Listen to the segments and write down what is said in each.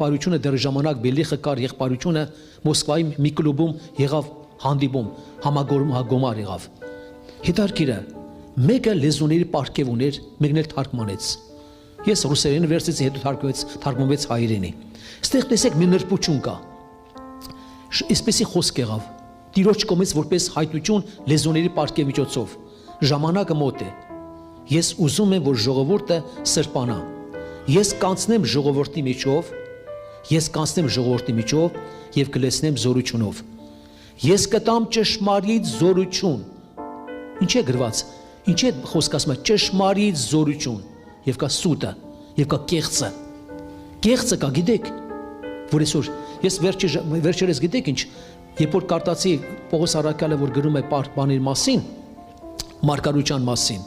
եղբայրությունը դեռ ժամանակ բելիխը կար եղբայրությունը Մոսկվայի մի կլուբում եղավ հանդիպում համագոմար եղավ հետարքիրը մեկը լեզուների պարգև ուներ մեկն էլ թարգմանեց ես ռուսերեն վերցրեցի հետո թարգմանվեց հայերենի ստեղ տեսեք մի նրբություն կա այսպեսի խոսք եղավ Տիրոջ կողմից որպես հայտություն լեզուների պարգև միջոցով ժամանակը մոտ է ես ուզում եմ որ ժողովուրդը սրբանա ես կանցնեմ ժողովրդի միջով եւ կլեցնեմ զորությունով ես կտամ ճշմարիտ զորություն ինչ է գրված ինչ է խոսք ասում ճշմարիտ զորություն եւ կա սուտը եւ կա կեղծը կա գիտեք որ այսօր ես վերջերս գիտեք ինչ երբ որ կարտացի Պողոս Առաքյալը որ գրում է բաների մասին մարգարոյության մասին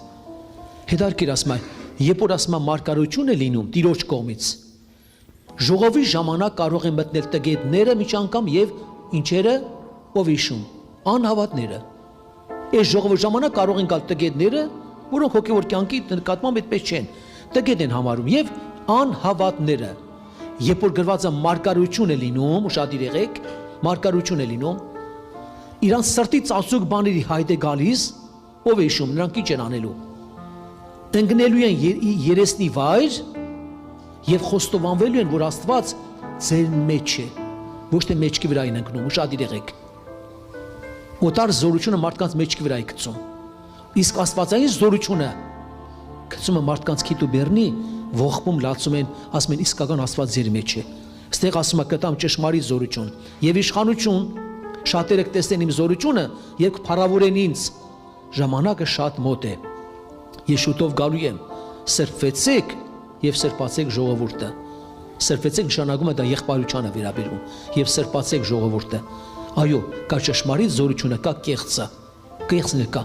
հետարքիր ասում է երբ որ ասում է մարգարոյություն է լինում Տիրոջ կողմից ժողովի ժամանակ կարող են մտնել տգետները միջ անգամ եւ ինչերը ով իշում անհավատները այս ժողովի ժամանակ կարող են գալ տգետները որոնք հոգեվոր կյանքի նկատմամբ այդպես չեն տգետ են համարում եւ անհավատները երբ որ գրված է մարգարոյություն է լինում ուշադիր եղեք մարգարոյություն է լինում իրանց սրտի ծածուկ բաների հայտ է գալիս ով է իշում նրանք ինչ են անելու ընկնելու են երեսնի վայր եւ խոստովանվելու են որ Աստված ձեր մեջ է ոչ թե մեջքի վրա են ընկնում ուշադիր եղեք օտար զորությունը մարդկանց մեջքի վրա է գցում իսկ աստվածային զորությունը գցում է մարդկանց քիթ ու բեռնի ողբում լացում են ասում են իսկական Աստված ձեր մեջ է ստեղ ասում է կտամ ճշմարիտ զորություն եւ իշխանություն շատերը կտեսնեն իմ զորությունը եւ կփառավորեն ինձ ժամանակը շատ մոտ է ես շուտով գալու եմ սրբվեցեք եւ սրբացեք ժողովուրդը սրբվեցեք նշանակում է դա եղբայրությանը վերաբերում եւ սրբացեք ժողովուրդը այո կա ճշմարիտ զորությունը կա կեղծը կեղծն կա